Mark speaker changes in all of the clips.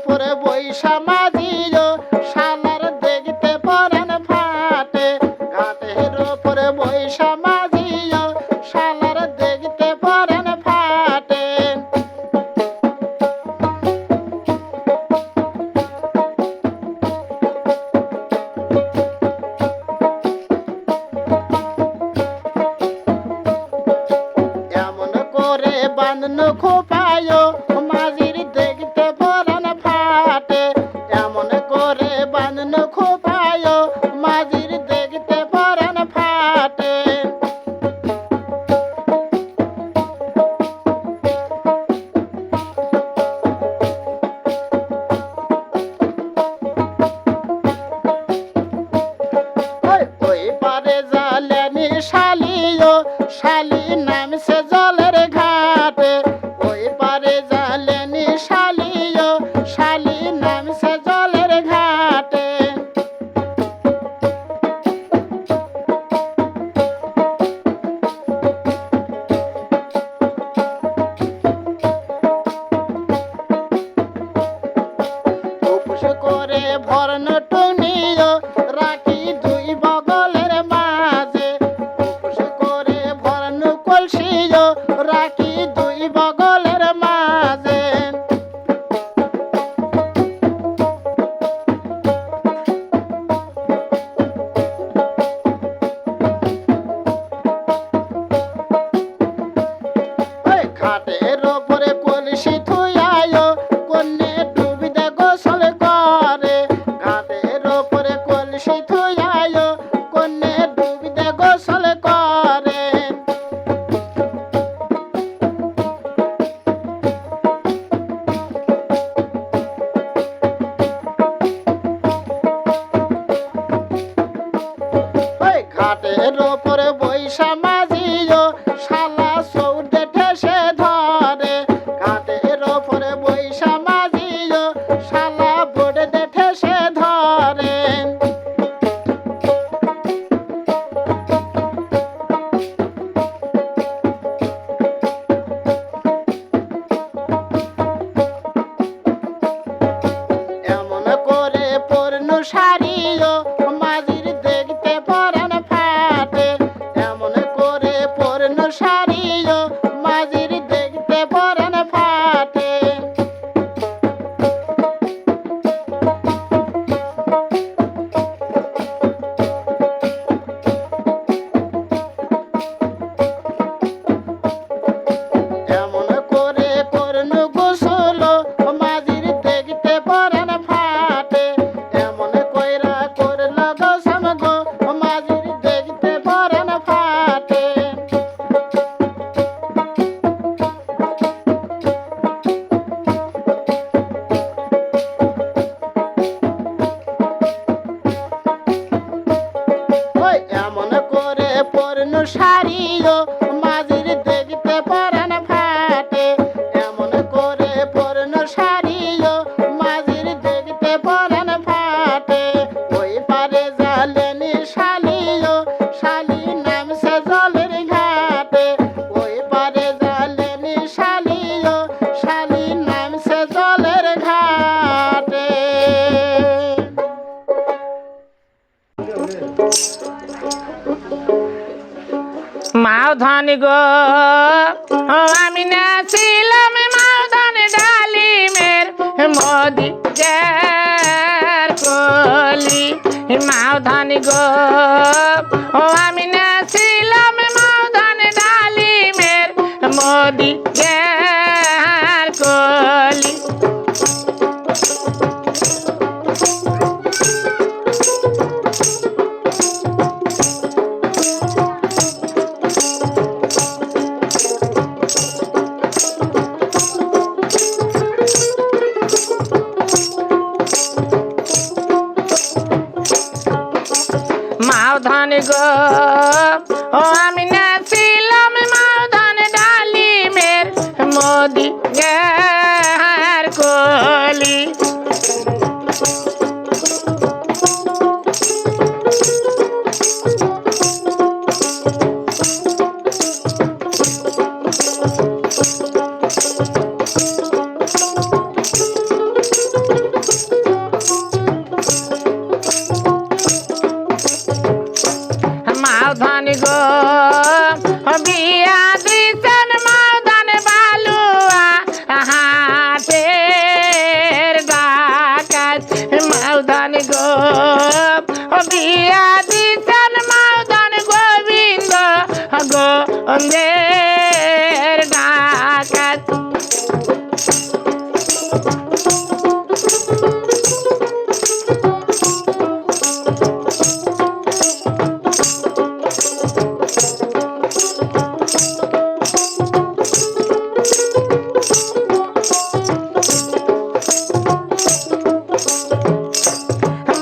Speaker 1: ওপরে বৈশা মাঝিও শালার দেখতে পরাণ ফাটে ঘাটের ওপরে বৈশা মাঝিও শালার দেখতে পরাণ ফাটে এমন করে বাঁধন খোপায় মাঝির দেখতে পরাণ ফাটে এমন করে বাঁধন খোপায় মাঝির দেখতে পরাণ ফাটে ওই পারে জালেনি শালিও শালি নামছে জলের ঘাটে ওই পারে জালেনি শালিও শালি নামছে জলের ঘাটে উপস করে ভরণ টুনিও রাখি দুই বগলের মাঝে উপস করে ভরণ কলসিও রাখি দুই বগলের মাঝে ওই ঘাটের ওপরে কলসি থুয়ায় কন্যে ডুবিতে গোসল করে ঘাটের ওপরে কলসি থুয়ায় কন্যে ডুবিতে গোসল করে ওই ঘাটের ওপরে বৈশা মাঝিও শালা সৌদে ঠেসে ধরে ঘাটের ওপরে বৈশা মাঝিও শালা বোর্ডে ঠেসে ধরে এমন করে পূর্ণ সারিও মাঝির দেখতে পরাণ ফাটে এমন করে পূর্ণ সারিও মাঝির দেখতে পরাণ ফাটে এমন করে পূর্ণ গোসল মাঝির দেখতে পরাণ ফাটে এমন কইরা করল গোসম গো মাঝির দেখতে পরাণ ফাটে ওই এমন করে পূর্ণ সারিও মাঝির দেখতে পরাণ ফাটে এমন করে পূর্ণ সারিও মাঝির দেখতে পরাণ ফাটে ওই পারে জালেনি শালিও শালি নামছে জলের ঘাটে ওই পারে জালেনি শালিও শালি নামছে জলের ঘাটে
Speaker 2: মাওধানি গো আমি নাছিলাম মাওধান ডালিমের মোদি কলি মাওধানি গো আমি নাছিলাম মাওধান ডালিমের মোদি কলি মাওধান গো আমি নাছিলাম মাওধান ডালিমের মোদি কলি মাওধান গো বিয়া দিছেন মাওধান বালুয়া হাটের ডাকাত মাওধান গো বিয়া দিছেন মাওধান গোবিন্দ গন্ধের ডাকাত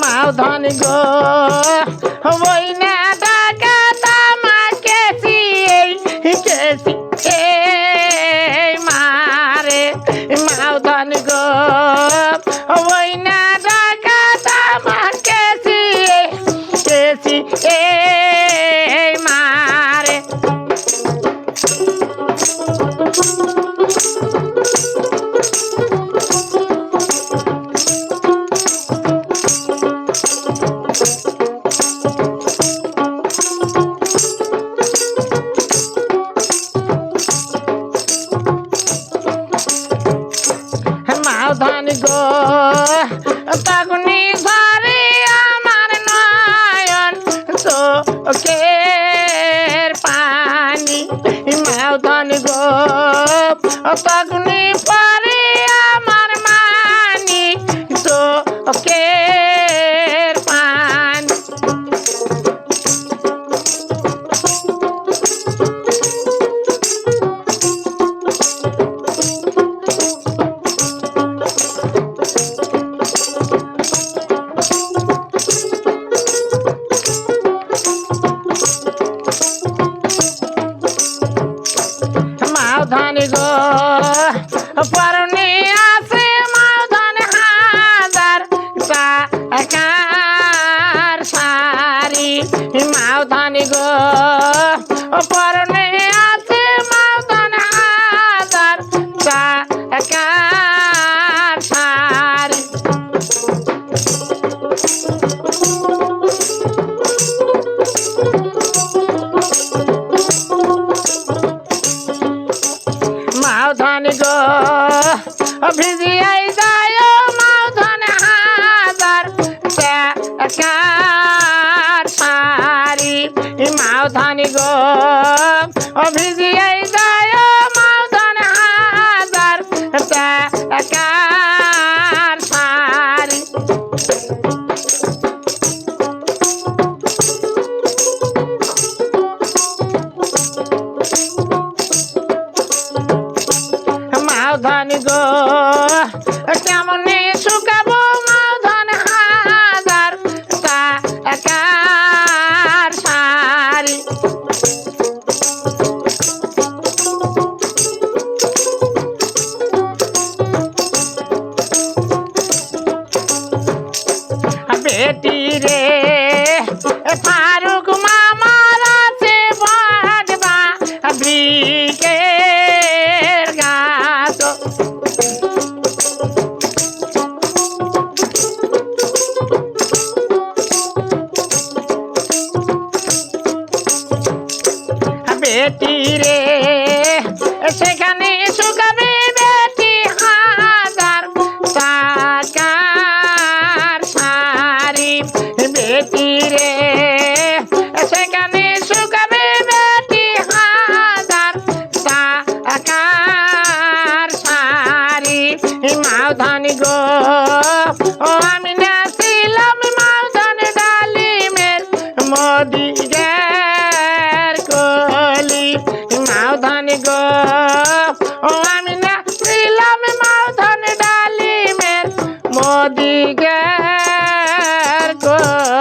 Speaker 2: মাওধান গো ওই না ডাকাত আমাকে কেসি মারে মাওধান গো ওই না ডাকাত আমাকে কেসি মারে মাওধান গো তখনই ধরে আমার নয়ন চোখের পানি মাওধান গো তখনই পরে আমার মানি চোখের পানি মাওধান গো পরনে আছে মাওধান হাজার টাকার শাড়ি মাওধান গো পরনে আছে মাওধান হাজার টাকার শাড়ি মাওধান গো ভিজিয়াই যায় মাওধান হাজার টাকার শাড়ি মাওধান গো ভিজিয়াই যায় মাওধান হাজার টাকার শাড়ি মাওধান গো কেমনে শুকাবো মাওধান হাজার টাকার শাড়ি বেটি রে ফারুক মামার আছে বাজবা ব্রিকের গাছ বেটি রে সেখানে শুকাবে বেটি হাজার টাকার শাড়ি বেটি রে সেখানে শুকাবে বেটি হাজার টাকার শাড়ি মাওধান গো ও আমি নাছিলাম মাওধান ডালিমের মোদি কলি মাওধান গো ও আমি নাছিলাম মাওধান ডালিমের মোদি কলি